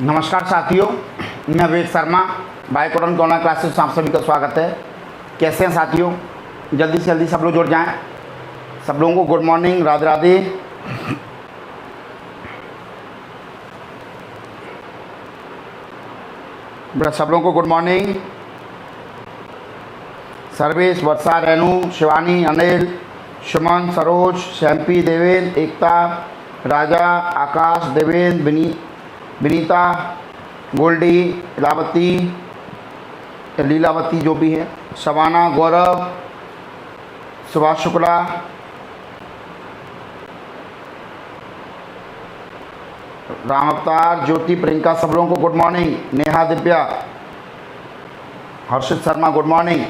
नमस्कार साथियों, मैं विवेक शर्मा बायोकोडन के ऑनलाइन क्लासेस में आप सभी का स्वागत है। कैसे हैं साथियों? जल्दी से जल्दी सब लोग जुड़ जाएं। सब लोगों को गुड मॉर्निंग, राधे राधे। बेटा सब लोगों को गुड मॉर्निंग। सर्वेश, वर्षा, रेणु, शिवानी, अनिल, सुमन, सरोज, शैम्पी, देवेंद्र, एकता, राजा, आकाश, देवेंद्र, विनीता, गोल्डी, लीलावती जो भी है, शबाना, गौरव, सुभाष शुक्ला, राम अवतार, ज्योति, प्रियंका, सब लोगों को गुड मॉर्निंग। नेहा, दिव्या, हर्षित शर्मा गुड मॉर्निंग।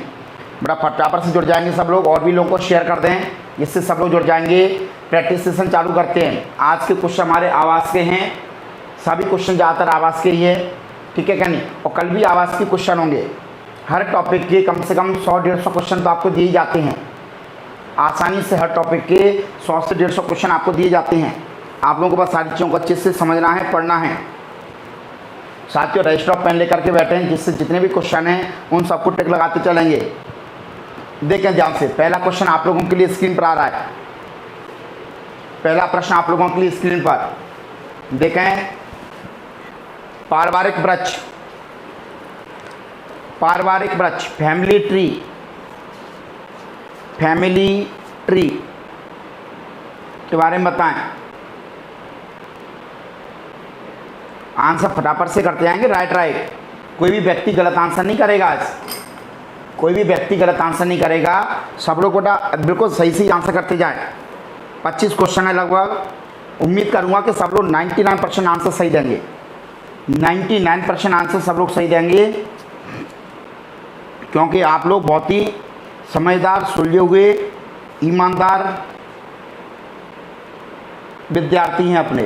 बड़ा फटाफट से जुड़ जाएंगे सब लोग, और भी लोगों को शेयर कर दें, इससे सब लोग जुड़ जाएंगे। प्रैक्टिस सेशन चालू करते हैं। आज के क्वेश्चन हमारे आवाज़ के हैं, सभी क्वेश्चन ज़्यादातर आवाज़ के ही है, ठीक है क्या नहीं? और कल भी आवाज़ के क्वेश्चन होंगे। हर टॉपिक के कम से कम 100-150 क्वेश्चन तो आपको दिए जाते हैं आसानी से। हर टॉपिक के 100 से 150 क्वेश्चन आपको दिए जाते हैं। आप लोगों को बस सारी चीज़ों को अच्छे से समझना है, पढ़ना है। साथियों रजिस्टर ऑफ पेन लेकर के बैठे हैं, जिससे जितने भी क्वेश्चन हैं उन सबको टिक लगाते चलेंगे। देखें ध्यान से, पहला क्वेश्चन आप लोगों के लिए स्क्रीन पर आ रहा है। पहला प्रश्न आप लोगों के लिए स्क्रीन पर देखें। पारिवारिक वृक्ष, फैमिली ट्री के बारे में बताएं। आंसर फटाफट से करते जाएंगे, राइट। कोई भी व्यक्ति गलत आंसर नहीं करेगा आज, कोई भी व्यक्ति गलत आंसर नहीं करेगा। सब लोग बेटा बिल्कुल सही से आंसर करते जाए। 25 क्वेश्चन है लगभग। उम्मीद करूंगा कि सब लोग 99% आंसर सही देंगे। 99% आंसर सब लोग सही देंगे, क्योंकि आप लोग बहुत ही समझदार, सुलझे हुए, ईमानदार विद्यार्थी हैं अपने।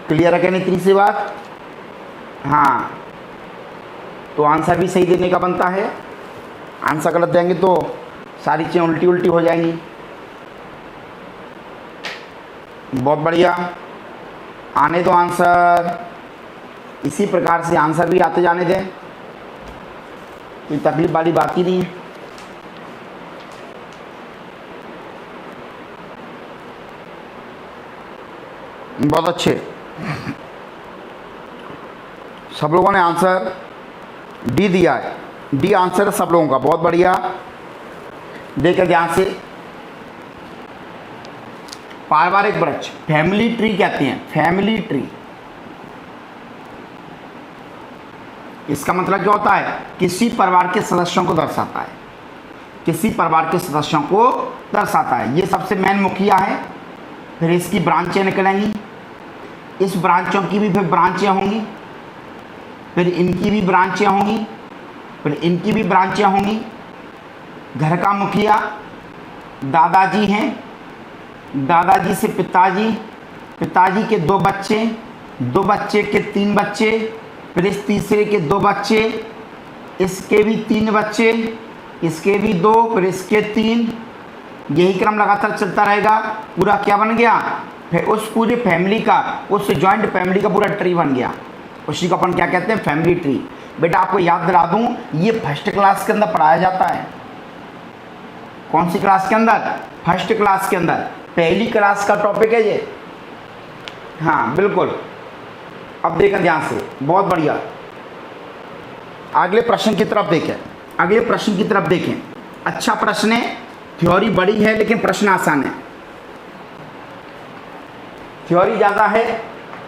क्लियर है क्या नहीं इतनी सी बात? हाँ, तो आंसर भी सही देने का बनता है। आंसर गलत देंगे तो सारी चीज़ें उल्टी हो जाएंगी। बहुत बढ़िया, आने दो आंसर। इसी प्रकार से आंसर भी आते जाने दें, कोई तकलीफ वाली बात ही नहीं है। बहुत अच्छे, सब लोगों ने आंसर डी दिया है। डी आंसर है सब लोगों का, बहुत बढ़िया। देखिए ध्यान से, पारिवारिक वृक्ष फैमिली ट्री कहते हैं। फैमिली ट्री, इसका मतलब क्या होता है? किसी परिवार के सदस्यों को दर्शाता है, किसी परिवार के सदस्यों को दर्शाता है। ये सबसे मेन मुखिया है, फिर इसकी ब्रांचें निकलेंगी, इस ब्रांचों की भी फिर ब्रांचें होंगी, फिर इनकी भी ब्रांचें होंगी, फिर इनकी भी ब्रांचें होंगी। घर का मुखिया दादाजी हैं, दादाजी से पिताजी, पिताजी के 2 बच्चे, 2 बच्चे के 3 बच्चे, फिर इस तीसरे के 2 बच्चे, इसके भी 3 बच्चे, इसके भी 2, फिर इसके 3। यही क्रम लगातार चलता रहेगा। पूरा क्या बन गया? फिर उस पूरी फैमिली का, उस जॉइंट फैमिली का पूरा ट्री बन गया। उसी को अपन क्या कहते हैं? Family tree. बेटा आपको याद दिला दूं, ये फर्स्ट क्लास के अंदर पढ़ाया जाता है। कौन सी क्लास के अंदर? फर्स्ट क्लास के अंदर, पहली क्लास का टॉपिक है ये। हाँ बिल्कुल। अब देखें ध्यान से, बहुत बढ़िया। अगले प्रश्न की तरफ देखें, अगले प्रश्न की तरफ देखें। अच्छा प्रश्न है, थ्योरी बड़ी है लेकिन प्रश्न आसान है। थ्योरी ज़्यादा है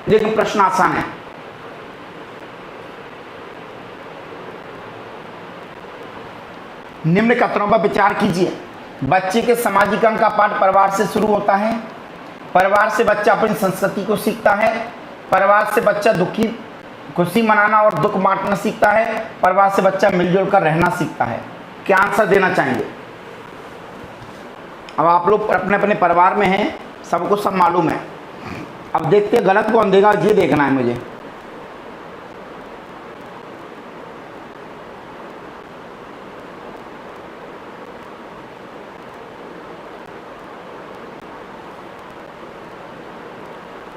लेकिन प्रश्न आसान है। निम्न कथनों पर विचार कीजिए। बच्चे के सामाजिकरण का पाठ परिवार से शुरू होता है। परिवार से बच्चा अपनी संस्कृति को सीखता है। परिवार से बच्चा खुशी मनाना और दुख बांटना सीखता है। परिवार से बच्चा मिलजुल कर रहना सीखता है। क्या आंसर देना चाहेंगे? अब आप लोग अपने अपने परिवार में हैं, सबको सब मालूम है। अब देखते हैं गलत कौन देगा, ये देखना है मुझे।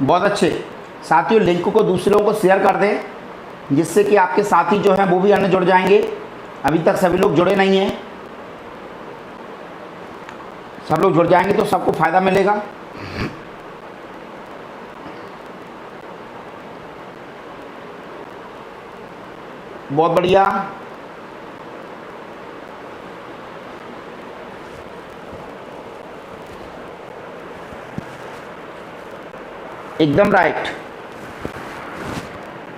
बहुत अच्छे। साथियों लिंक को दूसरे लोगों को शेयर कर दें जिससे कि आपके साथी जो हैं वो भी अन्य जुड़ जाएंगे। अभी तक सभी लोग जुड़े नहीं हैं, सब लोग जुड़ जाएंगे तो सबको फायदा मिलेगा। बहुत बढ़िया। एकदम राइट,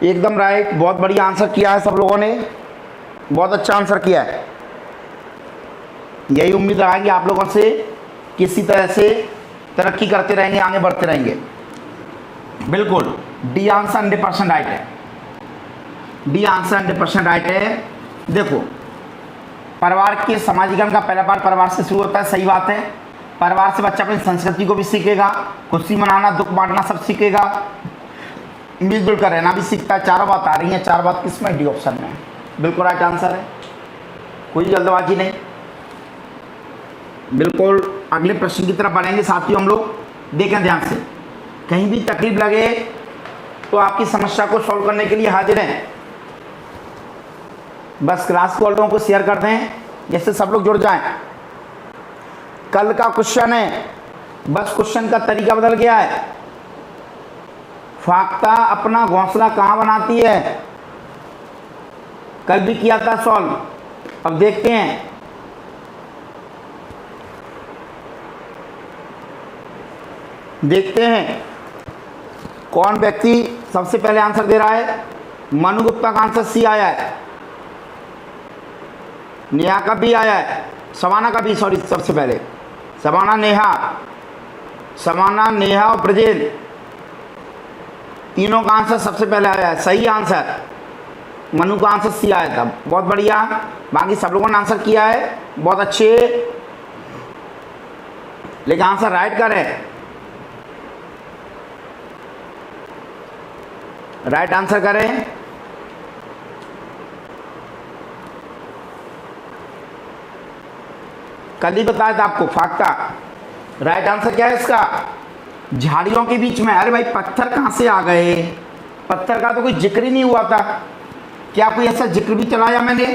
एकदम राइट, बहुत बढ़िया आंसर किया है सब लोगों ने, बहुत अच्छा आंसर किया है। यही उम्मीद रहेगी आप लोगों से, किसी तरह से तरक्की करते रहेंगे, आगे बढ़ते रहेंगे। बिल्कुल डी आंसर 100% राइट है, डी आंसर 100% राइट है। देखो, परिवार के समाजीकरण का पहला पार्ट परिवार से शुरू होता है, सही बात है। परिवार से बच्चा अपनी संस्कृति को भी सीखेगा, खुशी मनाना, दुख बांटना सब सीखेगा, मिलजुल कर रहना भी सीखता है। चारों बात आ रही है, चार बात किसमें? डी ऑप्शन में। बिल्कुल राइट आंसर है, कोई जल्दबाजी नहीं। बिल्कुल अगले प्रश्न की तरफ बढ़ेंगे साथियों हम लोग। देखें ध्यान से, कहीं भी तकलीफ लगे तो आपकी समस्या को सॉल्व करने के लिए हाजिर हैं। बस क्लास को लोगों को शेयर कर दें, जैसे सब लोग जुड़ जाएं। कल का क्वेश्चन है, बस क्वेश्चन का तरीका बदल गया है। फाख्ता अपना घोंसला कहाँ बनाती है? कल भी किया था सॉल्व, अब देखते हैं। देखते हैं कौन व्यक्ति सबसे पहले आंसर दे रहा है। मनु गुप्ता का आंसर सी आया है, नेहा का भी आया है, सवाना का भी, सॉरी सबसे पहले सवाना, नेहा और ब्रजेल, तीनों का आंसर सबसे पहले आया है। सही आंसर, मनु का आंसर सी आया था, बहुत बढ़िया। बाकी सब लोगों ने आंसर किया है, बहुत अच्छे, लेकिन आंसर राइट कर है, राइट आंसर करें। कल ही बताया था आपको, फाख्ता। राइट आंसर क्या है इसका? झाड़ियों के बीच में। अरे भाई पत्थर कहाँ से आ गए? पत्थर का तो कोई जिक्र ही नहीं हुआ था, क्या कोई ऐसा जिक्र भी चलाया मैंने?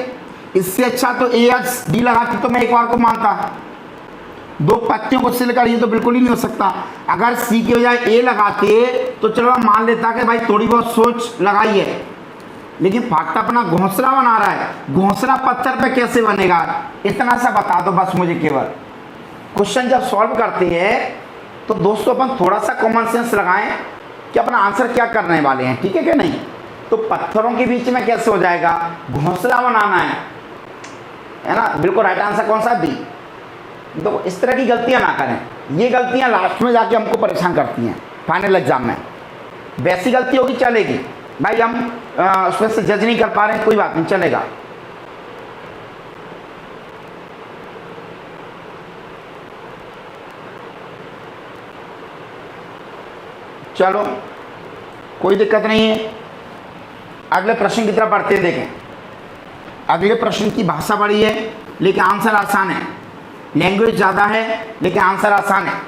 इससे अच्छा तो ए या डी लगाती तो मैं एक बार को मानता। दो पत्तियों को सिल कर ये तो बिल्कुल ही नहीं हो सकता। अगर सी की बजाय ए लगाते तो चलो मैं मान लेता कि भाई थोड़ी बहुत सोच लगाई है, लेकिन फाख्ता अपना घोंसला बना रहा है। घोंसला पत्थर पे कैसे बनेगा? इतना सा बता दो बस मुझे केवल। क्वेश्चन जब सॉल्व करते हैं तो दोस्तों अपन थोड़ा सा कॉमन सेंस लगाएं कि अपना आंसर क्या करने वाले हैं, ठीक है कि नहीं? तो पत्थरों के बीच में कैसे हो जाएगा? घोंसला बनाना है ना? बिल्कुल राइट आंसर कौन सा? डी। तो इस तरह की गलतियां ना करें, ये गलतियां लास्ट में जाके हमको परेशान करती हैं फाइनल एग्जाम में। वैसी गलती होगी चलेगी भाई, हम उसमें से जज नहीं कर पा रहे हैं, कोई बात नहीं, चलेगा। चलो कोई दिक्कत नहीं है, अगले प्रश्न की तरफ बढ़ते हैं। देखें, अगले प्रश्न की भाषा बड़ी है लेकिन आंसर आसान है, लैंग्वेज ज़्यादा है लेकिन आंसर आसान है।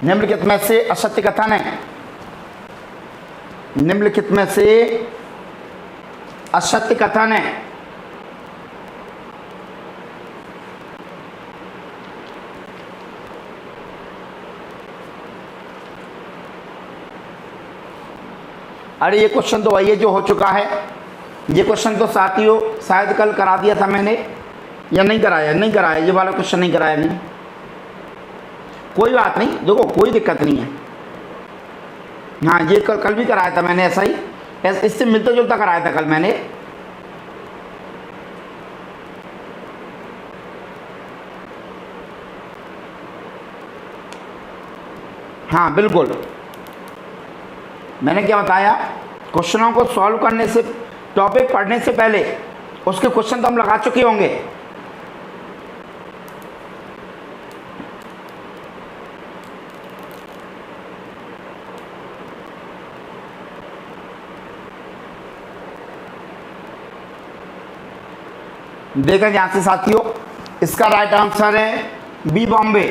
निम्नलिखित में से असत्य कथन है, निम्नलिखित में से असत्य कथन है। अरे ये क्वेश्चन तो वही है जो हो चुका है। ये क्वेश्चन तो साथियों शायद कल करा दिया था मैंने, या नहीं कराया? नहीं कराया, ये वाला क्वेश्चन नहीं कराया नहीं। कोई बात नहीं, देखो कोई दिक्कत नहीं है। हाँ ये कल भी कराया था मैंने, ऐसा ही, इससे मिलता जुलता कराया था कल मैंने। हाँ बिल्कुल, मैंने क्या बताया, क्वेश्चनों को सॉल्व करने से, टॉपिक पढ़ने से पहले उसके क्वेश्चन तो हम लगा चुके होंगे। देखा ध्यान से साथियों, इसका राइट आंसर है बी बॉम्बे।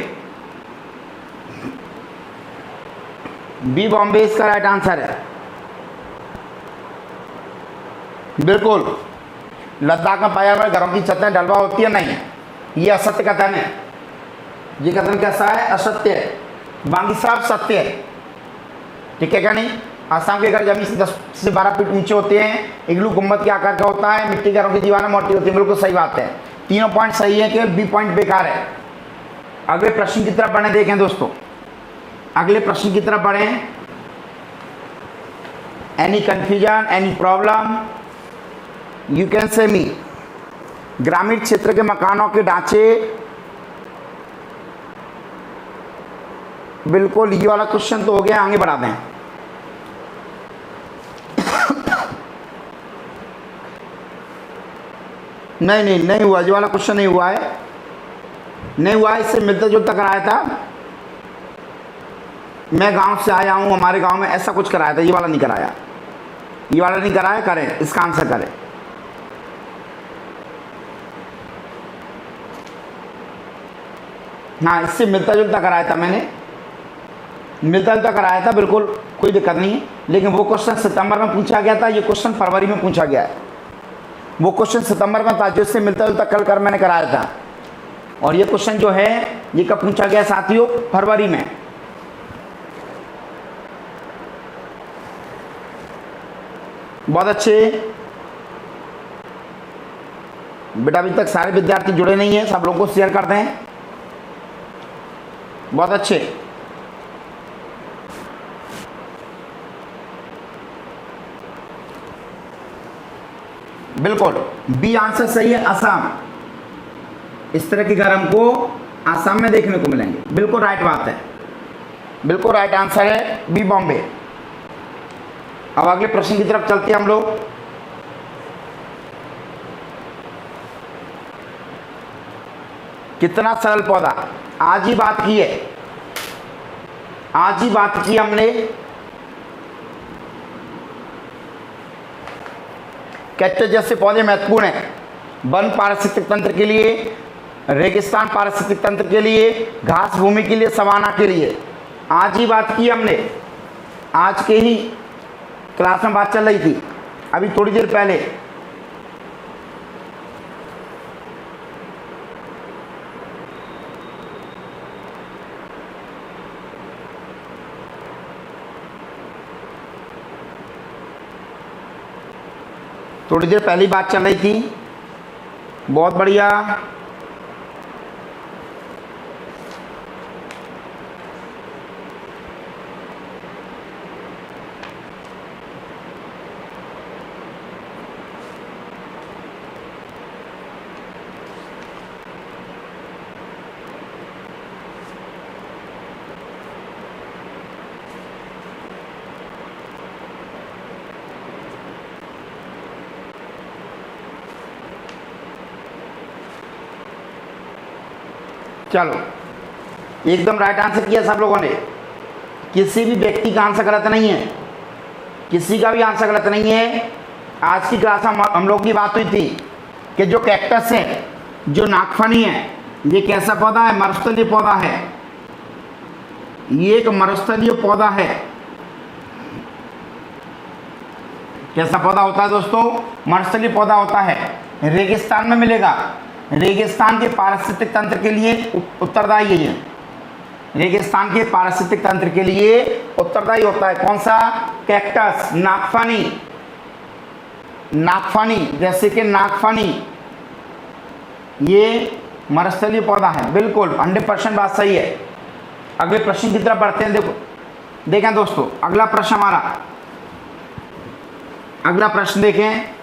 बी बॉम्बे इसका राइट आंसर है। बिल्कुल। लद्दाख में पाया हुआ घरों की छतें ढलवा होती है, नहीं, ये असत्य कथन है। ये कथन कैसा है? असत्य है। बाकी सब सत्य है, ठीक है क्या नहीं? आसाम के घर जमीन से 10 से 12 फीट ऊंचे होते हैं, इग्लू गुम्बद के आकार का होता है, मिट्टी के घरों की दीवारें मोटी होती है। बिल्कुल सही बात है, तीनों पॉइंट सही है, केवल बी पॉइंट बेकार है। अगले प्रश्न की तरफ बढ़े, देखें दोस्तों, अगले प्रश्न की तरफ बढ़े। Any confusion, any problem, you can say me. ग्रामीण क्षेत्र के मकानों के ढांचे, बिल्कुल ये वाला क्वेश्चन तो हो गया, आगे बढ़ा दें। नहीं हुआ, ये वाला क्वेश्चन नहीं हुआ है, नहीं हुआ है, इससे मिलता जुलता कराया था। मैं गांव से आया हूं, हमारे गांव में ऐसा कुछ कराया था, ये वाला नहीं कराया, ये वाला नहीं कराया। करें, इसका आंसर करें। हाँ, इससे मिलता जुलता कराया था मैंने, मिलता जुलता कराया था, बिल्कुल कोई दिक्कत नहीं है। लेकिन वो क्वेश्चन सितंबर में पूछा गया था, ये क्वेश्चन फरवरी में पूछा गया है। वो क्वेश्चन सितंबर में था, जो इससे मिलता जुलता कल कर मैंने कराया था, और ये क्वेश्चन जो है ये कब पूछा गया साथियों? फरवरी में। बहुत अच्छे बेटा, अभी तक सारे विद्यार्थी जुड़े नहीं हैं, सब लोगों को शेयर कर दें। बहुत अच्छे, बिल्कुल बी आंसर सही है, असम। इस तरह के घर हमको आसाम में देखने को मिलेंगे, बिल्कुल राइट बात है, बिल्कुल राइट आंसर है बी, बॉम्बे। अब अगले प्रश्न की तरफ चलते हैं हम लोग। कितना सरल पौधा, आज ही बात की है, आज ही बात की हमने। कैक्टस जैसे पौधे महत्वपूर्ण हैं वन पारिस्थितिक तंत्र के लिए, रेगिस्तान पारिस्थितिक तंत्र के लिए, घास भूमि के लिए, सवाना के लिए। आज ही बात की हमने, आज के ही क्लास में बात चल रही थी, अभी थोड़ी देर पहले। थोड़ी देर पहली बात चल रही थी, बहुत बढ़िया। चलो, एकदम राइट आंसर किया सब लोगों ने, किसी भी व्यक्ति का आंसर गलत नहीं है, किसी का भी आंसर गलत नहीं है। आज की क्लास में हम लोग की बात हुई थी कि जो कैक्टस है, जो नागफनी है, ये कैसा पौधा है? मरुस्थलीय पौधा है, ये एक मरुस्थलीय पौधा है। कैसा पौधा होता है दोस्तों? मरुस्थलीय पौधा होता है, रेगिस्तान में मिलेगा, रेगिस्तान के पारिस्थितिक तंत्र के लिए उत्तरदायी है, रेगिस्तान के पारिस्थितिक तंत्र के लिए उत्तरदायी होता है। कौन सा? कैक्टस, नागफनी, नागफनी, जैसे कि नागफनी, ये मरुस्थलीय पौधा है, बिल्कुल 100% बात सही है। अगले प्रश्न की तरफ बढ़ते हैं। देखो, देखें दोस्तों, अगला प्रश्न हमारा, अगला प्रश्न देखें।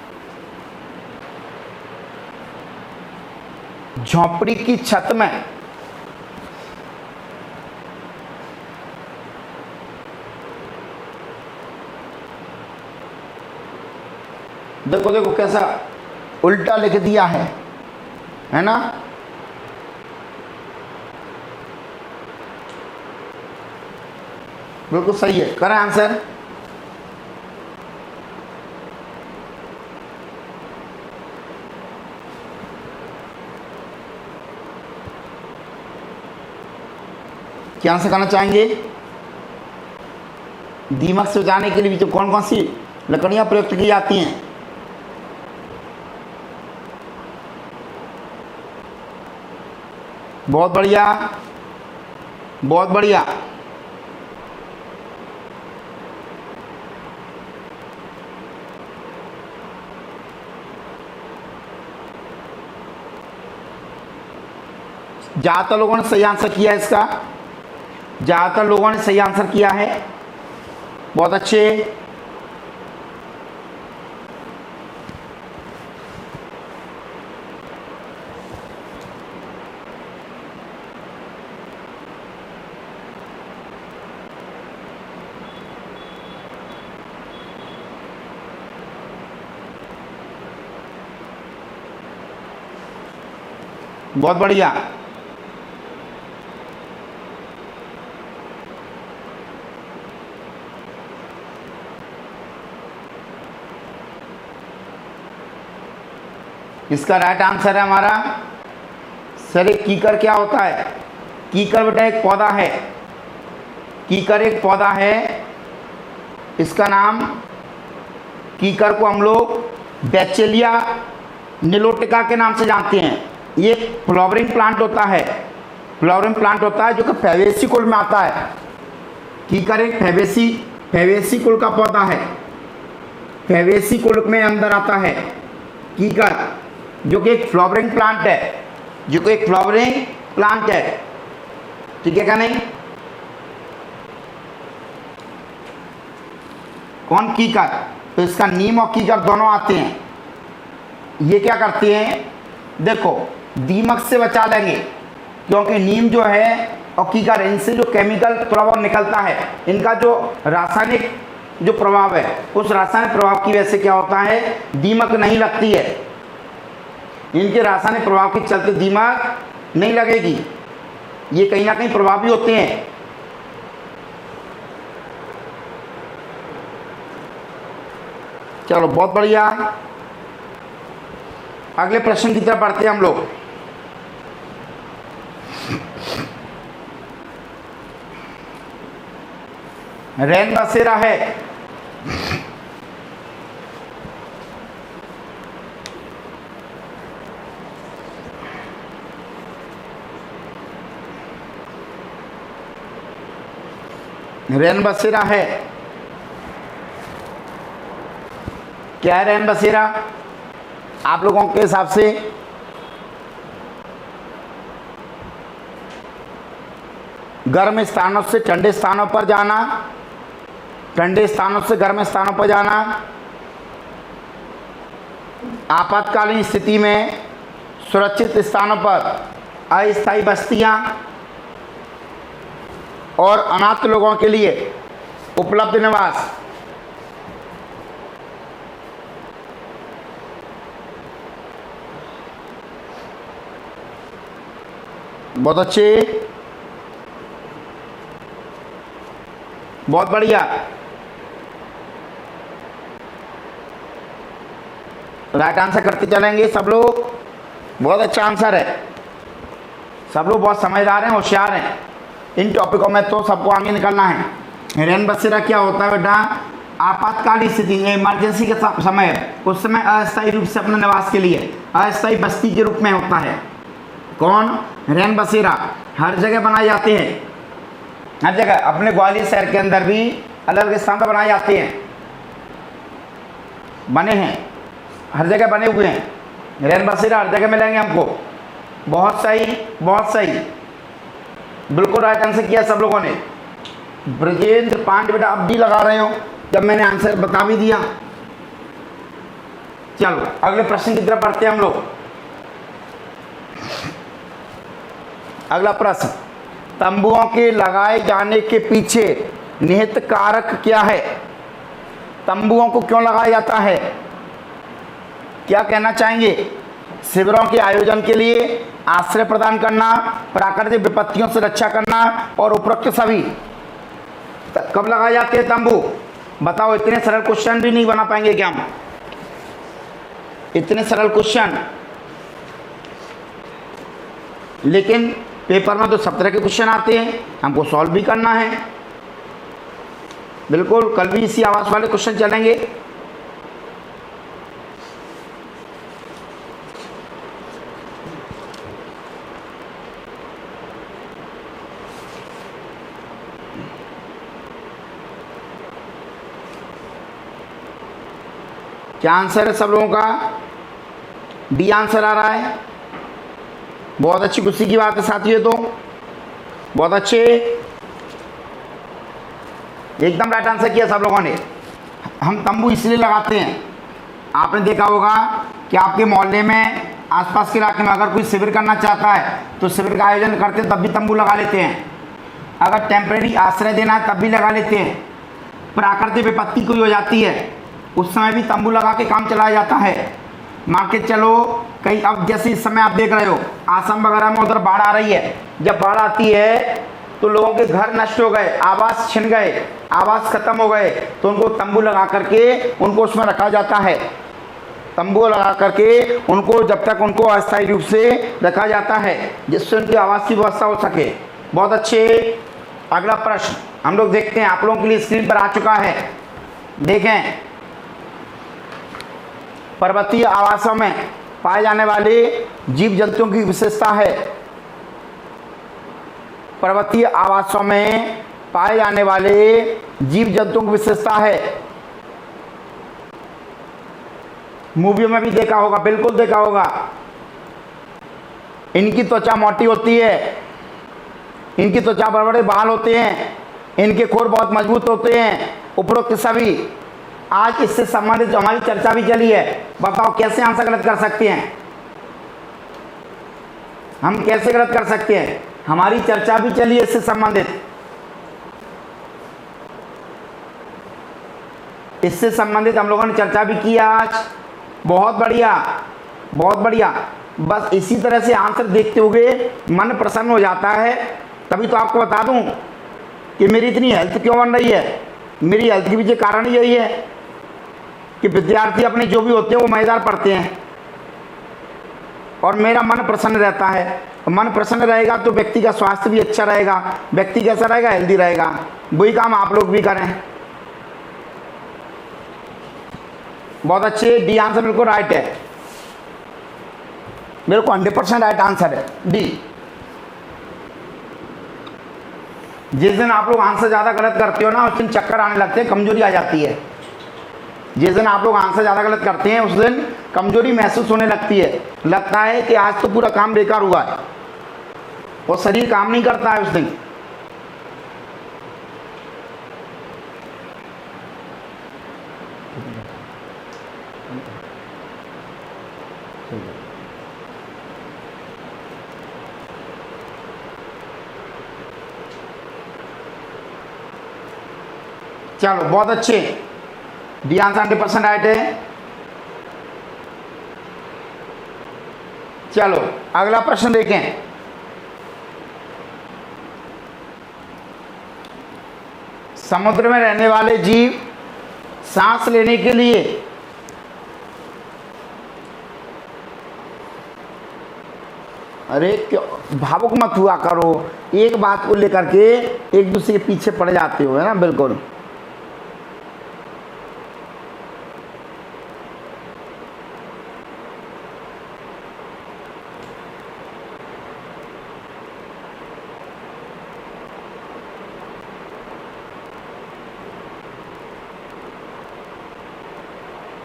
झोपड़ी की छत में देखो देखो कैसा उल्टा लिख दिया है ना? बिल्कुल सही है, करें आंसर। क्या आंसर करना चाहेंगे? दीमक से बचाने के लिए भी तो कौन कौन सी लकड़ियां प्रयुक्त की जाती हैं? बहुत बढ़िया, बहुत बढ़िया। ज़्यादातर लोगों ने सही आंसर किया है इसका, ज़्यादातर लोगों ने सही आंसर किया है। बहुत अच्छे। बहुत बढ़िया। इसका राइट आंसर है हमारा सर। एक कीकर क्या होता है? कीकर बेटा एक पौधा है, कीकर एक पौधा है। इसका नाम, कीकर को हम लोग बैक्टीरिया निलोटिका के नाम से जानते हैं। ये फ्लावरिंग प्लांट होता है, फ्लावरिंग प्लांट होता है जो कि फैबेसी कुल में आता है। कीकर एक फैबेसी कुल का पौधा है, फैबेसी कुल में अंदर आता है कीकर, जो कि एक फ्लावरिंग प्लांट है, जो कि एक फ्लावरिंग प्लांट है। ठीक है क्या नहीं? कौन? कीकर। तो इसका नीम और कीकर दोनों आते हैं। ये क्या करते हैं? देखो, दीमक से बचा लेंगे, क्योंकि नीम जो है और कीकर, इनसे जो केमिकल प्रभाव निकलता है, इनका जो रासायनिक जो प्रभाव है, उस रासायनिक प्रभाव की वजह से क्या होता है? दीमक नहीं लगती है। इनके रासायनिक प्रभाव के चलते दीमक नहीं लगेगी। ये कहीं ना कहीं प्रभावी होते हैं। चलो बहुत बढ़िया। अगले प्रश्न की तरफ बढ़ते हैं हम लोग। रैन बसेरा है, रैन बसेरा है। क्या है रैन बसेरा आप लोगों के हिसाब से? गर्म स्थानों से ठंडे स्थानों पर जाना, ठंडे स्थानों से गर्म स्थानों पर जाना, आपातकालीन स्थिति में सुरक्षित स्थानों पर अस्थायी बस्तियां और अनाथ लोगों के लिए उपलब्ध निवास। बहुत अच्छे, बहुत बढ़िया। राइट आंसर करते चलेंगे सब लोग। बहुत अच्छा आंसर है। सब लोग बहुत समझदार हैं, होशियार हैं। इन टॉपिकों में तो सबको आगे निकलना है। रैन बसेरा क्या होता है बेटा? आपातकालीन स्थिति, इमरजेंसी के समय, उस समय अस्थायी रूप से अपने निवास के लिए अस्थायी बस्ती के रूप में होता है। कौन? रैन बसेरा। हर जगह बनाए जाते हैं, हर जगह। अपने ग्वालियर शहर के अंदर भी अलग अलग स्थान पर बनाए जाते हैं, बने हैं, हर जगह बने हुए हैं। रैन बसेरा हर जगह मिलेंगे हमको। बहुत सही, बहुत सही, बिल्कुल राइट आंसर किया सब लोगों ने। ब्रजेंद्र पांडे बेटा अब भी लगा रहे हो जब मैंने आंसर बता भी दिया। चलो अगले प्रश्न की तरफ बढ़ते हैं हम लोग। अगला प्रश्न, तंबुओं के लगाए जाने के पीछे निहित कारक क्या है? तंबुओं को क्यों लगाया जाता है? क्या कहना चाहेंगे? शिविरों के आयोजन के लिए, आश्रय प्रदान करना, प्राकृतिक विपत्तियों से रक्षा करना और उपरोक्त सभी। कब लगाए जाते हैं तंबू? बताओ। इतने सरल क्वेश्चन भी नहीं बना पाएंगे क्या हम? इतने सरल क्वेश्चन, लेकिन पेपर में तो सब तरह के क्वेश्चन आते हैं, हमको सॉल्व भी करना है। बिल्कुल, कल भी इसी आवास वाले क्वेश्चन चलेंगे। क्या आंसर है सब लोगों का? डी आंसर आ रहा है। बहुत अच्छी खुशी की बात है साथियों, तो बहुत अच्छे, एकदम राइट आंसर किया सब लोगों ने। हम तंबू इसलिए लगाते हैं, आपने देखा होगा कि आपके मोहल्ले में, आसपास के इलाके में अगर कोई शिविर करना चाहता है तो शिविर का आयोजन करते हैं, तब भी तंबू लगा लेते हैं। अगर टेम्परेरी आश्रय देना है तब भी लगा लेते हैं। प्राकृतिक विपत्ति कोई हो जाती है उस समय भी तंबू लगा के काम चलाया जाता है। मान के चलो कहीं, अब जैसे इस समय आप देख रहे हो आसाम वगैरह में उधर बाढ़ आ रही है, जब बाढ़ आती है तो लोगों के घर नष्ट हो गए, आवास छिन गए, आवास खत्म हो गए, तो उनको तंबू लगा करके उनको उसमें रखा जाता है। तंबू लगा करके उनको, जब तक उनको अस्थायी रूप से रखा जाता है जिससे उनकी आवास की व्यवस्था हो सके। बहुत अच्छे। अगला प्रश्न हम लोग देखते हैं, आप लोगों के लिए स्क्रीन पर आ चुका है, देखें। पर्वतीय आवासों में पाए जाने वाले जीव जंतुओं की विशेषता है। पर्वतीय आवासों में पाए जाने वाले जीव जंतुओं की विशेषता है। मूवियों में भी देखा होगा, बिल्कुल देखा होगा। इनकी त्वचा मोटी होती है, इनकी त्वचा बड़े बड़े बाल होते हैं, इनके खुर बहुत मजबूत होते हैं। उपरोक्त सभी, आज इससे संबंधित जो हमारी चर्चा भी चली है, बताओ कैसे आंसर गलत कर सकते हैं? हम कैसे गलत कर सकते हैं? हमारी चर्चा भी चली है इससे संबंधित, इससे संबंधित हम लोगों ने चर्चा भी की आज। बहुत बढ़िया, बहुत बढ़िया। बस इसी तरह से आंसर देखते हुए मन प्रसन्न हो जाता है। तभी तो आपको बता दूं कि मेरी इतनी हेल्थ क्यों बन रही है। मेरी हेल्थ के पीछे कारण यही है कि विद्यार्थी अपने जो भी होते हैं वो मज़ेदार पढ़ते हैं और मेरा मन प्रसन्न रहता है। मन प्रसन्न रहेगा तो व्यक्ति का स्वास्थ्य भी अच्छा रहेगा, व्यक्ति कैसा रहेगा? हेल्दी रहेगा। वही काम आप लोग भी करें। बहुत अच्छे, डी आंसर बिल्कुल राइट है, मेरे को 100% राइट आंसर है डी। जिस दिन आप लोग आंसर ज़्यादा गलत करते हो ना, उस दिन चक्कर आने लगते हैं, कमजोरी आ जाती है। जिस दिन आप लोग आंसर ज़्यादा गलत करते हैं उस दिन कमजोरी महसूस होने लगती है, लगता है कि आज तो पूरा काम बेकार हुआ है और शरीर काम नहीं करता है उस दिन। चलो बहुत अच्छे, डी आंसर 100% राइट है। चलो अगला प्रश्न देखें। समुद्र में रहने वाले जीव सांस लेने के लिए अरे क्यों भावुक मत हुआ करो, एक बात को लेकर के एक दूसरे के पीछे पड़ जाते हो, है ना? बिल्कुल।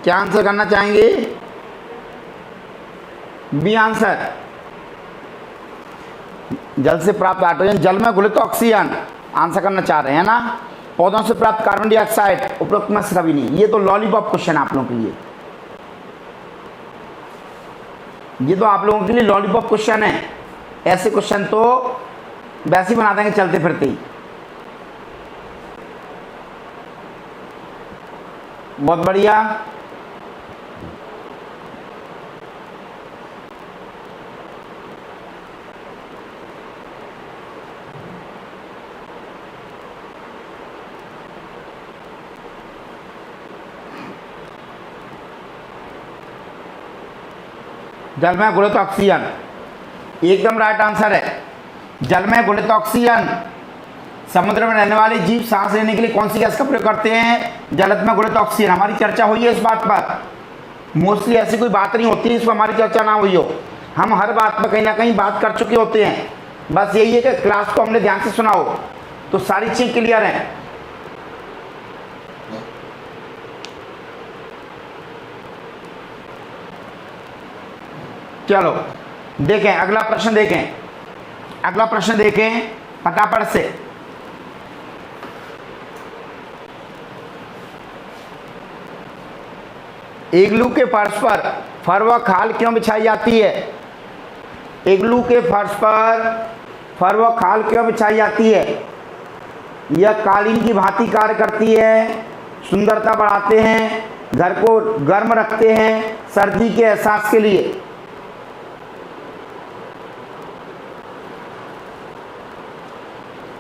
क्या आंसर करना चाहेंगे? बी आंसर, जल से प्राप्त हाइड्रोजन, जल में घुले तो ऑक्सीजन आंसर करना चाह रहे हैं ना। पौधों से प्राप्त कार्बन डाइऑक्साइड, उपरोक्त में से कभी नहीं। ये तो लॉलीपॉप क्वेश्चन आप लोगों के लिए, ये तो आप लोगों के लिए लॉलीपॉप क्वेश्चन है। ऐसे क्वेश्चन तो वैसे ही बना देंगे चलते फिरते ही। बहुत बढ़िया। जल में घुले तो ऑक्सीजन, एकदम राइट आंसर है। जल में घुले तो ऑक्सीजन। समुद्र में रहने वाले जीव सांस लेने के लिए कौन सी गैस का प्रयोग करते हैं? जल में घुले तो ऑक्सीजन। हमारी चर्चा हुई है इस बात पर। मोस्टली ऐसी कोई बात नहीं होती इस पर हमारी चर्चा ना हुई हो। हम हर बात पर कहीं ना कहीं बात कर चुके होते हैं। बस यही है कि क्लास को हमने ध्यान से सुना हो तो सारी चीज़ क्लियर है। चलो देखें अगला प्रश्न, अगला प्रश्न देखें फटाफट से। इग्लू के फर्श पर फर व खाल क्यों बिछाई जाती है? इग्लू के फर्श पर फर व खाल क्यों बिछाई जाती है? यह कालीन की भांति कार्य करती है, सुंदरता बढ़ाते हैं, घर को गर्म रखते हैं, सर्दी के एहसास के लिए।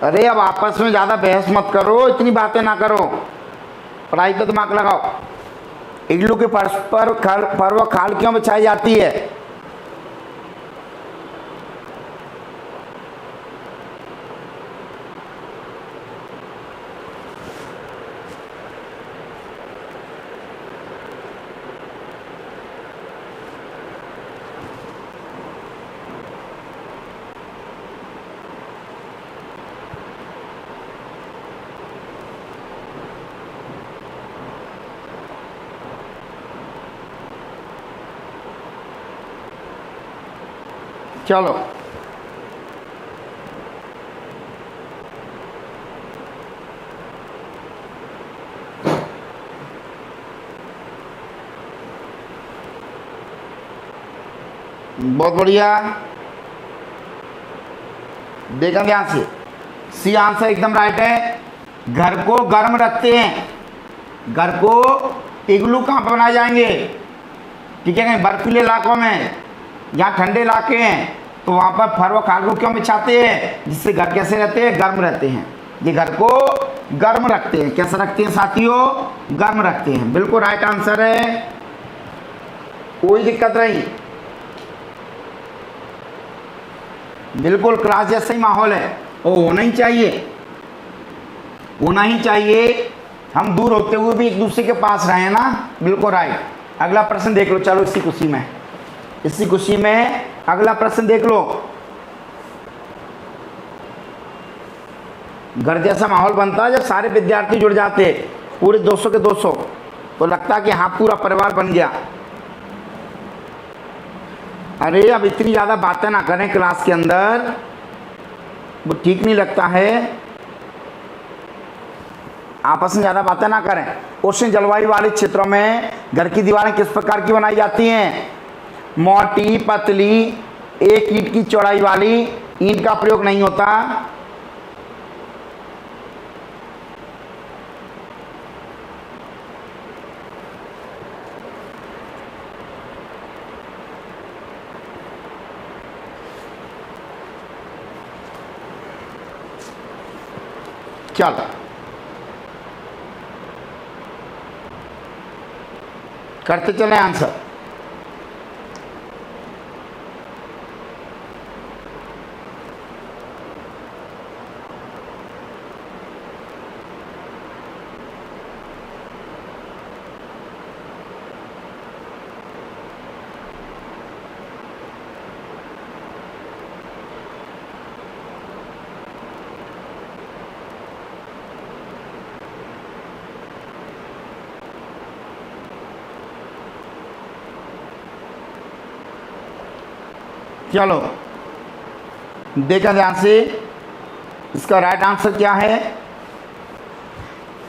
अरे अब आपस में ज़्यादा बहस मत करो, इतनी बातें ना करो, पढ़ाई पे दिमाग लगाओ। इग्लू के फर्श पर फर व खाल क्यों बिछाई जाती है? चलो बहुत बढ़िया, देखा ध्यान से। सी आंसर एकदम राइट है। घर को गर्म रखते हैं। घर को इग्लू कहाँ पर बनाए जाएंगे? ठीक है, कहीं बर्फीले इलाकों में, जहाँ ठंडे इलाके हैं, तो वहाँ पर फर व खाल को क्यों बिछाते हैं? जिससे घर कैसे रहते हैं? गर्म रहते हैं। ये घर को गर्म रखते हैं। कैसे रखते हैं साथियों? गर्म रखते हैं। बिल्कुल राइट आंसर है, कोई दिक्कत नहीं, बिल्कुल क्लास जैसा ही माहौल है। वो होना ही चाहिए, होना ही चाहिए। हम दूर होते हुए भी एक दूसरे के पास रहे ना। बिल्कुल राइट। अगला प्रश्न देख लो। चलो इसी खुशी में अगला प्रश्न देख लो। घर जैसा माहौल बनता है जब सारे विद्यार्थी जुड़ जाते, पूरे 200 के 200, तो लगता है कि हाँ पूरा परिवार बन गया। अरे अब इतनी ज़्यादा बातें ना करें क्लास के अंदर, वो ठीक नहीं लगता है। आपस में ज़्यादा बातें ना करें। उष्ण जलवायु वाले क्षेत्रों में घर की दीवारें किस प्रकार की बनाई जाती हैं? मोटी, पतली, एक ईंट की चौड़ाई वाली। ईंट का प्रयोग नहीं होता। चलो करते चले आंसर। चलो देखा ध्यान से, इसका राइट आंसर क्या है?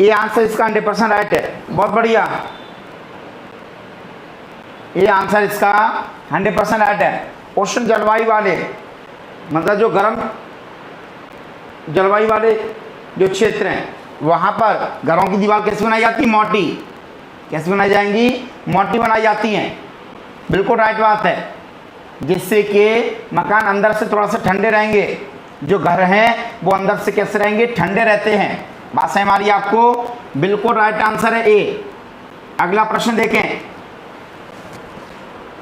ये आंसर इसका 100% राइट है। बहुत बढ़िया, ये आंसर इसका 100% राइट है। उष्ण जलवायु वाले, मतलब जो गर्म जलवायु वाले जो क्षेत्र हैं, वहाँ पर घरों की दीवार कैसे बनाई जाती है? मोटी। कैसे बनाई जाएंगी? मोटी बनाई जाती हैं। बिल्कुल राइट बात है, जिससे कि मकान अंदर से थोड़ा सा ठंडे रहेंगे। जो घर हैं वो अंदर से कैसे रहेंगे? ठंडे रहते हैं। बात समझ आ रही है आपको? बिल्कुल राइट आंसर है ए। अगला प्रश्न देखें,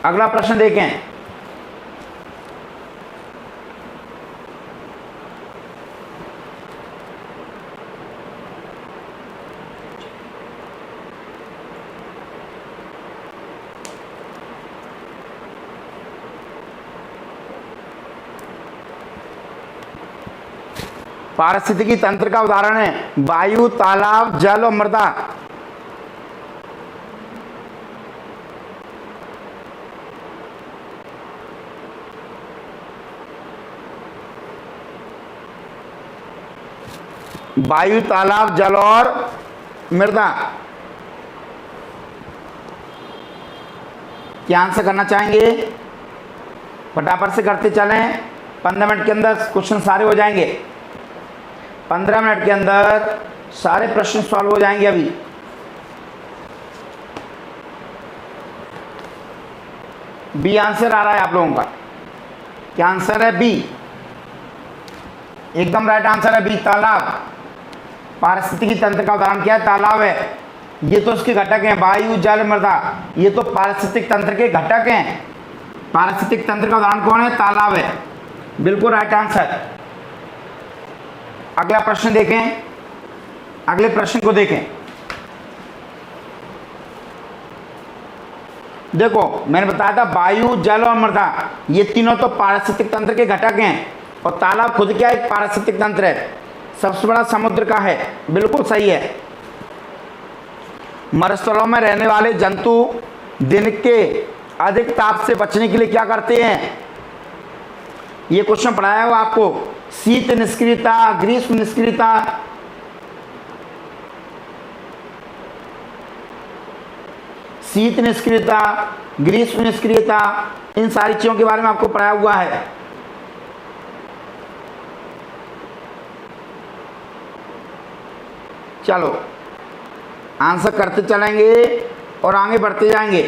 अगला प्रश्न देखें। पारिस्थितिकी तंत्र का उदाहरण है वायु, तालाब, जल और मृदा। वायु, तालाब, जल और मृदा। क्या आंसर करना चाहेंगे? फटाफट से करते चलें, 15 मिनट के अंदर क्वेश्चन सारे हो जाएंगे। 15 मिनट के अंदर सारे प्रश्न सॉल्व हो जाएंगे। अभी बी आंसर आ रहा है आप लोगों का। क्या आंसर है? बी एकदम राइट आंसर है। बी तालाब। पारिस्थितिकी तंत्र का उदाहरण क्या है? तालाब है। ये तो उसके घटक हैं, वायु, जल, मृदा। ये तो पारिस्थितिक तंत्र के घटक हैं। पारिस्थितिक तंत्र का उदाहरण कौन है? तालाब है। बिल्कुल राइट आंसर। अगला प्रश्न देखें, अगले प्रश्न को देखें। देखो मैंने बताया था वायु, जल और मृदा ये तीनों तो पारिस्थितिक तंत्र के घटक हैं, और तालाब खुद क्या एक पारिस्थितिक तंत्र है। सबसे बड़ा समुद्र का है। बिल्कुल सही है। मरुस्थलों में रहने वाले जंतु दिन के अधिक ताप से बचने के लिए क्या करते हैं? ये क्वेश्चन पढ़ाया हुआ आपको। शीत निष्क्रियता, ग्रीष्म निष्क्रियता, शीत निष्क्रियता, ग्रीष्म निष्क्रियता, इन सारी चीजों के बारे में आपको पढ़ाया हुआ है। चलो आंसर करते चलेंगे और आगे बढ़ते जाएंगे।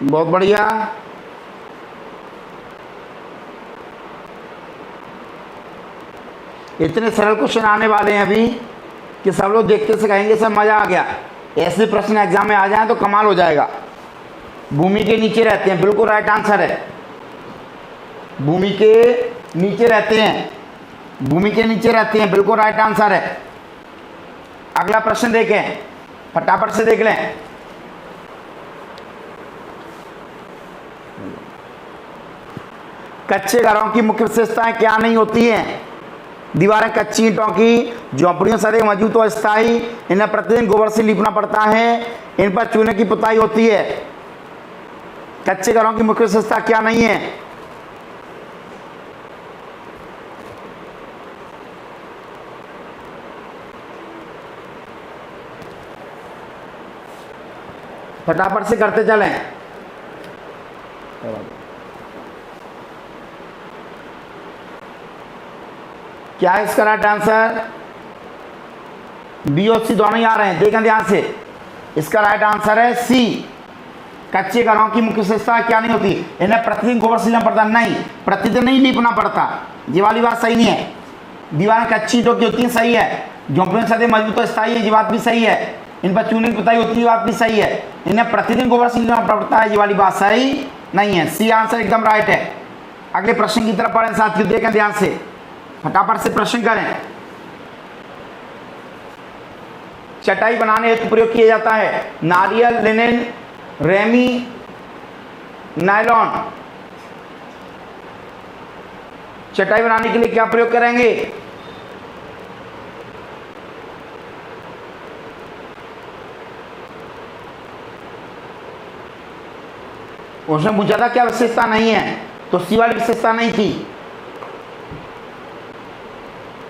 बहुत बढ़िया। इतने सरल क्वेश्चन आने वाले हैं अभी कि सब लोग देखते से कहेंगे सब मजा आ गया। ऐसे प्रश्न एग्जाम में आ जाएं तो कमाल हो जाएगा। भूमि के नीचे रहते हैं, बिल्कुल राइट आंसर है। भूमि के नीचे रहते हैं, भूमि के नीचे रहते हैं, बिल्कुल राइट आंसर है। अगला प्रश्न देखें, फटाफट से देख लें। कच्चे घरों की मुख्य विशेषताएं क्या नहीं होती हैं? दीवारें कच्ची ईंटों की, झोंपड़ियों सदैव मजबूत और स्थायी, इन्हें प्रतिदिन गोबर से लीपना पड़ता है, इन पर चूने की पुताई होती है। कच्चे घरों की मुख्य विशेषता क्या नहीं है? फटाफट से करते चलें। क्या है इसका राइट आंसर? बी और सी दोनों ही आ रहे हैं, देखें ध्यान से। इसका राइट आंसर है सी। कच्चे घरों की मुख्य विशेषता क्या नहीं होती? इन्हें प्रतिदिन गोबर से लीपना पड़ता नहीं, प्रतिदिन नहीं लीपना पड़ता। ये वाली बात सही नहीं है। दीवारें कच्ची ईंटों की होती हैं, सही है। झोंपड़ियों से मजबूत और स्थायी है, ये बात भी सही है। इन पर चूने की पुताई होती है, ये बात भी सही है। इन्हें प्रतिदिन गोबर से लीपना पड़ता है, ये वाली बात सही नहीं है। सी आंसर एकदम राइट है। अगले प्रश्न की तरफ पढ़ें साथियों, देखें ध्यान से, फटाफट से प्रश्न करें। चटाई बनाने हेतु प्रयोग किया जाता है नारियल, लिनेन, रेमी, नायलॉन। चटाई बनाने के लिए क्या प्रयोग करेंगे? उसने पूछा था क्या विशेषता नहीं है, तो सी वाली विशेषता नहीं थी।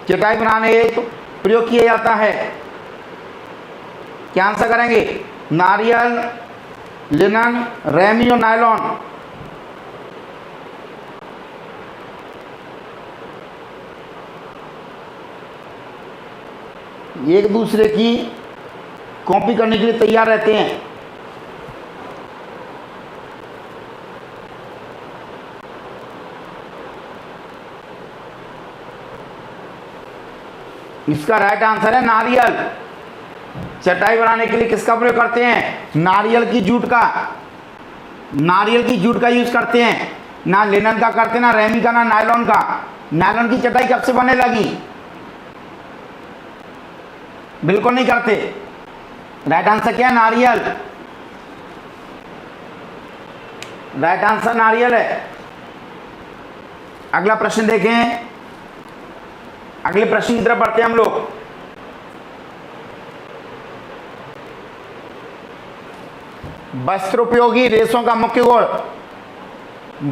चटाई बनाने हेतु प्रयोग किया जाता है, क्या आंसर करेंगे? नारियल, लिनन, रेमी और नायलॉन। एक दूसरे की कॉपी करने के लिए तैयार रहते हैं। इसका राइट आंसर है नारियल। चटाई बनाने के लिए किसका प्रयोग करते हैं? नारियल की जूट का। नारियल की जूट का यूज करते हैं, ना लिनन का करते, ना रेमी का, ना नायलॉन का। नायलॉन की चटाई कब से बनने लगी? बिल्कुल नहीं करते। राइट आंसर क्या है? नारियल। राइट आंसर नारियल है। अगला प्रश्न देखें, अगले प्रश्न की तरफ बढ़ते हैं हम लोग। वस्त्रोपयोगी रेशों का मुख्य गुण,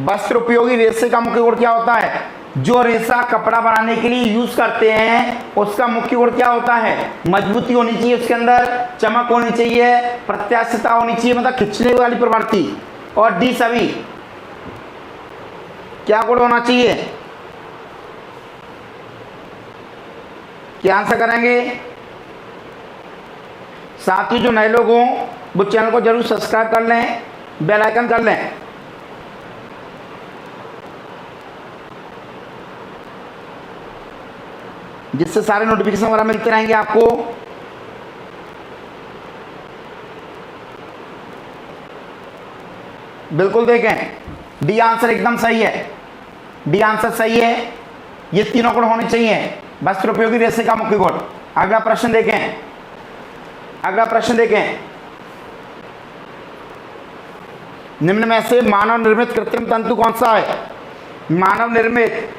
वस्त्रोपयोगी रेशे का मुख्य गुण क्या होता है? जो रेशा कपड़ा बनाने के लिए यूज करते हैं उसका मुख्य गुण क्या होता है? मजबूती होनी चाहिए, उसके अंदर चमक होनी चाहिए, प्रत्यास्थता होनी चाहिए, मतलब खिंचने वाली प्रवृत्ति। और डी सभी क्या गुण होना चाहिए? क्या आंसर करेंगे? साथ ही जो नए लोग हों वो चैनल को जरूर सब्सक्राइब कर लें, बेल आइकन कर लें। जिससे सारे नोटिफिकेशन वगैरह मिलते रहेंगे आपको। बिल्कुल देखें, डी आंसर एकदम सही है, डी आंसर सही है। ये तीनों गुण होने चाहिए, वस्त्रोपयोगी रेशे का मुख्य गुण। अगला प्रश्न देखें, अगला प्रश्न देखें। निम्न में से मानव निर्मित कृत्रिम तंतु कौन सा है? मानव निर्मित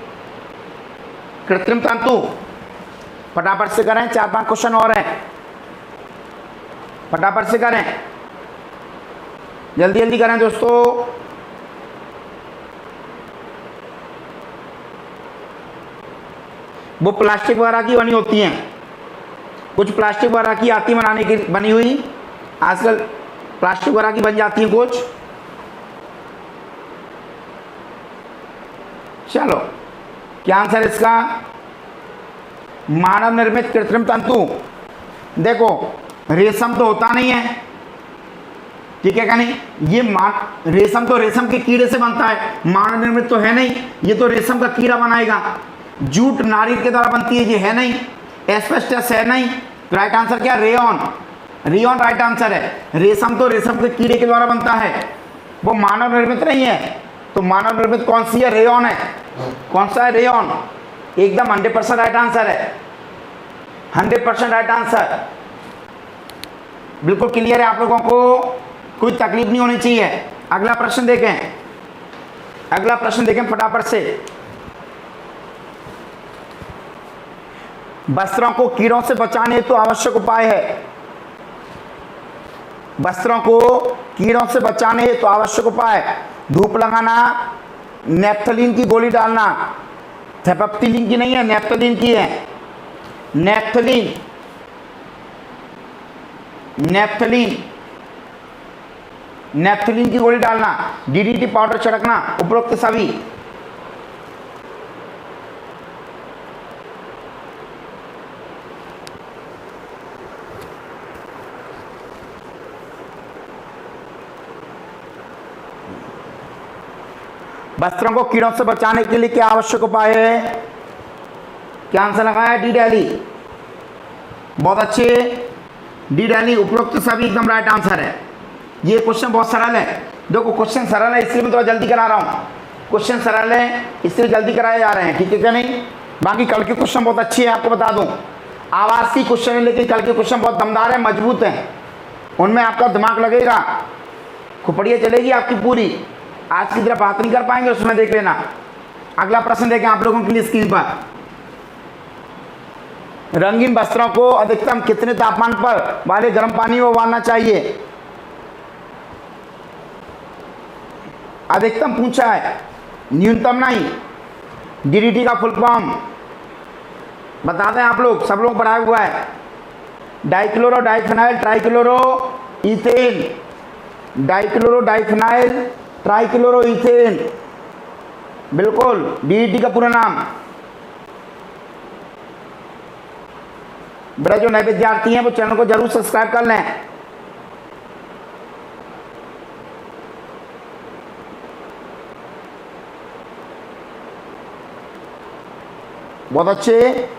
कृत्रिम तंतु, फटाफट से करें, 4-5 क्वेश्चन और हैं, फटाफट से करें, जल्दी जल्दी करें दोस्तों। वो प्लास्टिक वगैरह की बनी होती हैं, कुछ प्लास्टिक वगैरह की आती बनाने की, बनी हुई आजकल प्लास्टिक वगैरह की बन जाती हैं कुछ। चलो, क्या आंसर इसका? मानव निर्मित कृत्रिम तंतु। देखो, रेशम तो होता नहीं है, ठीक है क्या नहीं? ये रेशम तो रेशम के कीड़े से बनता है, मानव निर्मित तो है नहीं, ये तो रेशम का कीड़ा बनाएगा। जूट नारियल के द्वारा बनती है, ये है नहीं। एस्बेस्टस है नहीं। राइट आंसर क्या? रेयॉन, रेयॉन राइट आंसर है। रेशम तो रेशम के कीड़े के द्वारा बनता है, वो मानव निर्मित नहीं है। तो मानव निर्मित कौन सी है? रेयॉन है। कौन सा है? रेयॉन। एकदम 100% राइट आंसर है, 100% राइट आंसर। बिल्कुल क्लियर है, आप लोगों को कोई तकलीफ नहीं होनी चाहिए। अगला प्रश्न देखें, अगला प्रश्न देखें फटाफट से। वस्त्रों को कीड़ों से बचाने तो आवश्यक उपाय है, वस्त्रों को कीड़ों से बचाने तो आवश्यक उपाय: धूप लगाना, नेफ्थलीन की गोली डालना। थेपेप्टिलिन की नहीं है, नेफ्थलीन की है। नेफ्थलीन, नेफ्थलीन, नेफ्थलीन की गोली डालना, डीडीटी पाउडर छिड़कना, उपरोक्त सभी। वस्त्रों को कीड़ों से बचाने के लिए क्या आवश्यक उपाय है? क्या आंसर लगाया? D daily. बहुत अच्छे, डी डेली, उपरोक्त सभी एकदम राइट आंसर है। ये क्वेश्चन बहुत सरल है। देखो, क्वेश्चन सरल है इसलिए मैं थोड़ा जल्दी करा रहा हूँ, क्वेश्चन सरल है इसलिए जल्दी कराए जा रहे हैं, ठीक है क्या नहीं? बाकी कल के क्वेश्चन बहुत अच्छे हैं, आपको बता दूं। आवासीय क्वेश्चन है, लेकिन कल के क्वेश्चन बहुत दमदार है, मजबूत हैं, उनमें आपका दिमाग लगेगा, खुपड़िया चलेगी आपकी पूरी। आज की तरह बात नहीं कर पाएंगे, उसमें देख लेना। अगला प्रश्न देखें आप लोगों के लिए स्क्रीन पर। रंगीन वस्त्रों को अधिकतम कितने तापमान पर वाले गर्म पानी में उबालना चाहिए? अधिकतम पूछा है, न्यूनतम नहीं। डीडीटी का फुल फॉर्म बता दें आप लोग, सब लोग पढ़ा हुआ है। Dichloro diphenyl trichloro ethane, dichloro diphenyl trichloro ethane, बिल्कुल डीडीटी का पूरा नाम। बड़ा जो नए विद्यार्थी हैं वो चैनल को जरूर सब्सक्राइब कर लें। बहुत अच्छे,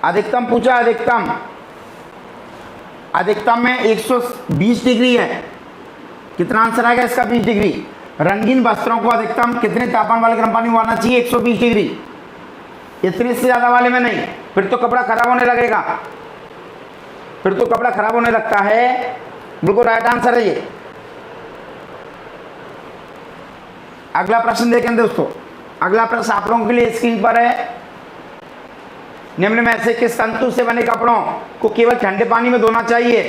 अधिकतम पूछा, अधिकतम, अधिकतम में 120 डिग्री है। कितना आंसर आएगा इसका? 20 डिग्री। रंगीन वस्त्रों को अधिकतम कितने तापमान वाले गर्म पानी में उबालना चाहिए? 120 डिग्री। इतने से ज़्यादा वाले में नहीं, फिर तो कपड़ा खराब होने लगेगा, फिर तो कपड़ा खराब होने लगता है। बिल्कुल राइट आंसर है ये। अगला प्रश्न देखें दोस्तों, अगला प्रश्न आप लोगों के लिए स्क्रीन पर है। निम्न में से किस तंतु से बने कपड़ों को केवल ठंडे पानी में धोना चाहिए?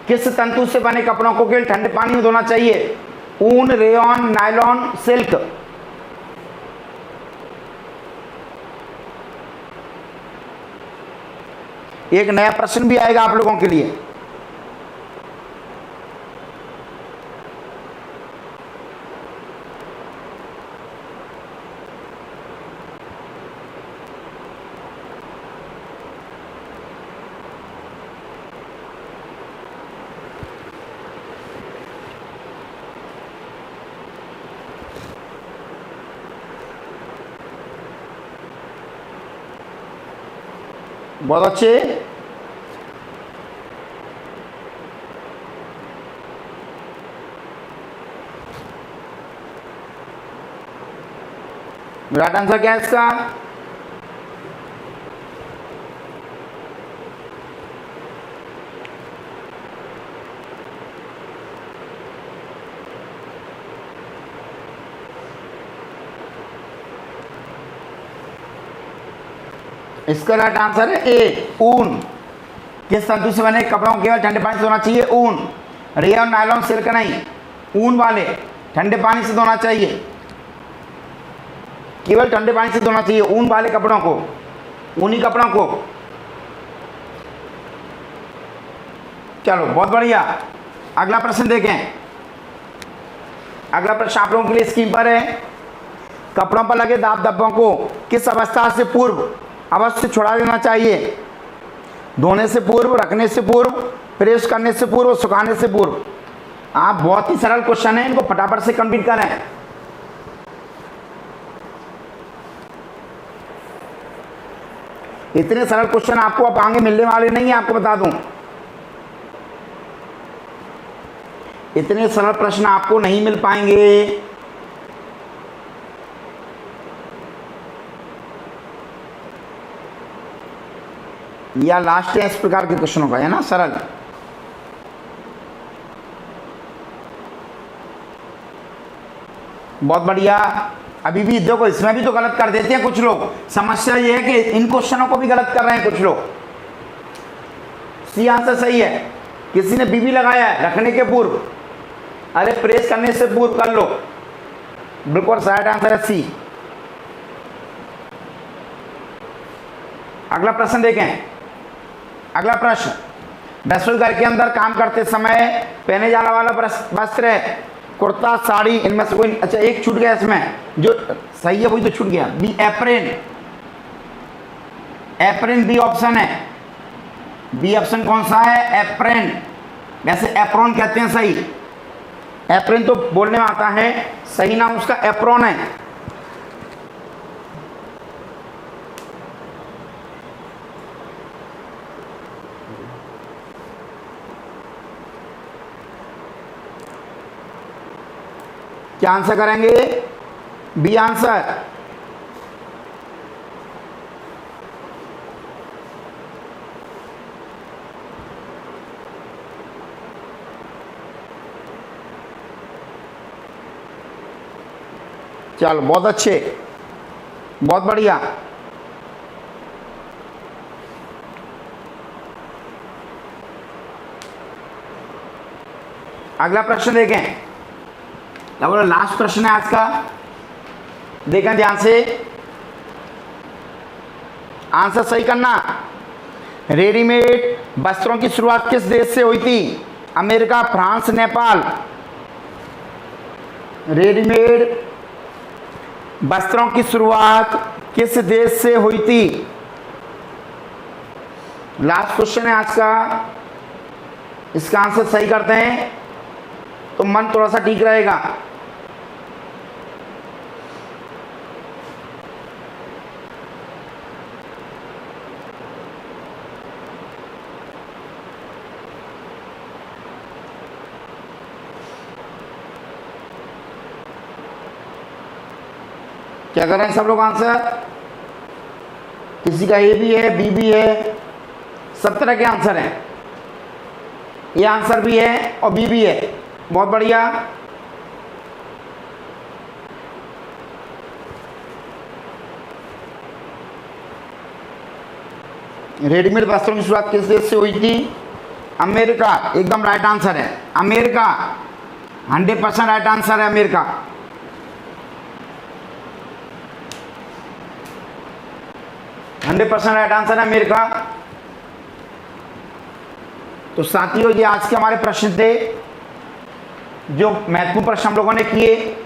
किस तंतु से बने कपड़ों को केवल ठंडे पानी में धोना चाहिए? ऊन, रेयॉन, नायलॉन, सिल्क। एक नया प्रश्न भी आएगा आप लोगों के लिए। बहुत अच्छे। राइट आंसर क्या है इसका? इसका राइट आंसर है ए, ऊन। किस तंतु से बने कपड़ों को केवल ठंडे पानी से धोना चाहिए? ऊन। रेयॉन, नायलॉन, सिल्क नहीं, ऊन वाले ठंडे पानी से धोना चाहिए, केवल ठंडे पानी से धोना चाहिए ऊन वाले कपड़ों को, ऊनी कपड़ों को। चलो बहुत बढ़िया। अगला प्रश्न देखें। अगला प्रश्न आप लोगों के लिए स्क्रीन पर है। कपड़ों पर लगे दाब धब्बों को किस अवस्था से पूर्व अवश्य छुड़ा देना चाहिए? धोने से पूर्व, रखने से पूर्व, प्रेस करने से पूर्व, सुखाने से पूर्व। आप बहुत ही सरल क्वेश्चन है, इनको फटाफट से कंप्लीट करें। इतने सरल क्वेश्चन आपको अब आगे मिलने वाले नहीं है, आपको बता दूं। इतने सरल प्रश्न आपको नहीं मिल पाएंगे। या लास्ट है इस प्रकार के क्वेश्चनों का, है ना, सरल। बहुत बढ़िया। अभी भी देखो इसमें भी तो गलत कर देते हैं कुछ लोग। समस्या ये है कि इन क्वेश्चनों को भी गलत कर रहे हैं कुछ लोग। सी आंसर सही है। किसी ने बी भी लगाया है, रखने के पूर्व, अरे प्रेस करने से पूर्व कर लो। बिल्कुल राइट आंसर है सी। अगला प्रश्न देखें। अगला प्रश्न, रसोई घर के अंदर काम करते समय पहने जाने वाला वस्त्र है कुर्ता, साड़ी, इनमें से कोई? अच्छा एक छूट गया इसमें, जो सही है वही तो छूट गया। बी एप्रेन। एप्रेन बी ऑप्शन है। बी ऑप्शन कौन सा है? एप्रेन। वैसे एप्रोन कहते हैं सही। एप्रेन तो बोलने में आता है, सही नाम उसका एप्रोन है। क्या आंसर करेंगे? B answer. चलो बहुत अच्छे, बहुत बढ़िया। अगला प्रश्न देखें। लगभग लास्ट प्रश्न है आज का, देखें ध्यान से, आंसर सही करना। रेडीमेड वस्त्रों की शुरुआत किस देश से हुई थी? America, France, Nepal. रेडीमेड वस्त्रों की शुरुआत किस देश से हुई थी? लास्ट क्वेश्चन है आज का, इसका आंसर सही करते हैं तो मन थोड़ा सा ठीक रहेगा। क्या कर रहे हैं सब लोग आंसर? किसी का ए भी है, बी भी है, सब तरह के आंसर हैं। ये आंसर भी है और बी भी है। बहुत बढ़िया। रेडीमेड वस्त्रों की शुरुआत किस देश से हुई थी? अमेरिका, एकदम राइट आंसर है अमेरिका, 100% राइट आंसर है अमेरिका। राइट आंसर है अमेरिका। तो साथियों ये आज के हमारे प्रश्न थे, जो महत्वपूर्ण प्रश्न हम लोगों ने किए,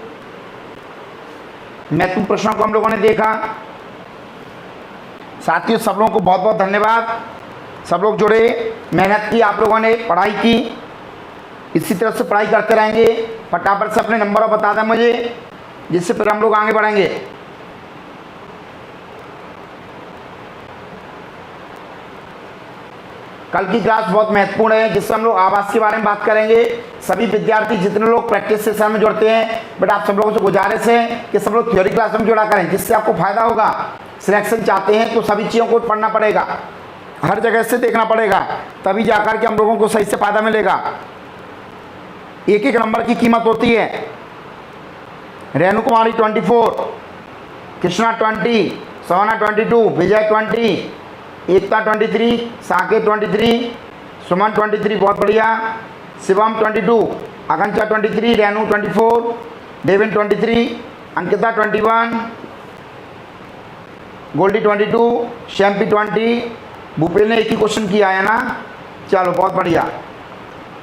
महत्वपूर्ण प्रश्नों को हम लोगों ने देखा। साथियों सब लोगों को बहुत बहुत धन्यवाद, सब लोग जुड़े, मेहनत की, आप लोगों ने पढ़ाई की, इसी तरह से पढ़ाई करते रहेंगे। फटाफट से अपने नंबर बता दें मुझे, जिससे फिर हम लोग आगे बढ़ेंगे। कल की क्लास बहुत महत्वपूर्ण है, जिसमें हम लोग आवास के बारे में बात करेंगे। सभी विद्यार्थी जितने लोग प्रैक्टिस सेशन में जुड़ते हैं, बट आप सब लोगों से गुजारिश है कि सब लोग थ्योरी क्लास में जुड़ा करें, जिससे आपको फायदा होगा। सिलेक्शन चाहते हैं तो सभी चीज़ों को पढ़ना पड़ेगा, हर जगह से देखना पड़ेगा, तभी जाकर के हम लोगों को सही से फायदा मिलेगा। एक एक नंबर की कीमत होती है। रेणु कुमारी 24, कृष्णा 20, सोना 22, विजय 20, एकता 23, साकेत 23, सुमन 23, बहुत बढ़िया, शिवम 22, आकांक्षा 23, रेणु 24, देवेन 23, अंकिता 21, गोल्डी 22, शैम्पी 20, भूपेल ने एक ही क्वेश्चन किया है ना, चलो बहुत बढ़िया।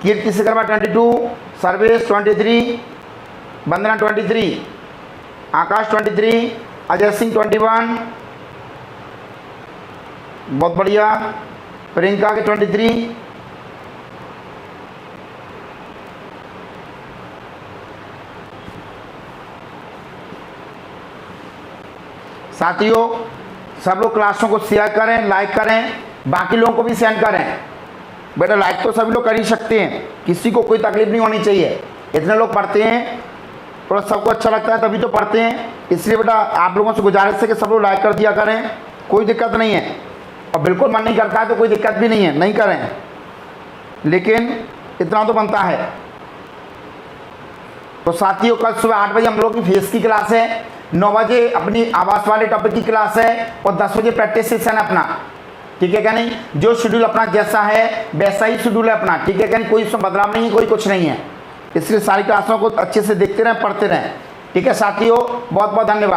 कीर्ति सिकरवा 22, सर्वेश 23, वंदना 23, आकाश 23, अजय सिंह 21, बहुत बढ़िया, प्रियंका के 23, साथियों सब लोग क्लासों को शेयर करें, लाइक करें, बाकी लोगों को भी सेंड करें। बेटा लाइक तो सभी लोग कर ही सकते हैं, किसी को कोई तकलीफ नहीं होनी चाहिए। इतने लोग पढ़ते हैं, थोड़ा सबको अच्छा लगता है तभी तो पढ़ते हैं, इसलिए बेटा आप लोगों से गुजारिश है कि सब लोग लाइक कर दिया करें, कोई दिक्कत नहीं है। और बिल्कुल मन नहीं करता है तो कोई दिक्कत भी नहीं है, नहीं करें, लेकिन इतना तो बनता है। तो साथियों कल सुबह 8 बजे हम लोग की फेस की क्लास है, 9 बजे अपनी आवास वाले टॉपिक की क्लास है, और 10 बजे प्रैक्टिस सेशन है अपना, ठीक है क्या नहीं? जो शेड्यूल अपना जैसा है वैसा ही शेड्यूल है अपना, ठीक है क्या नहीं? कोई इसमें बदलाव नहीं है, कोई कुछ नहीं है, इसलिए सारी क्लासों को अच्छे से देखते रहें, पढ़ते रहें, ठीक है साथियों। बहुत बहुत धन्यवाद।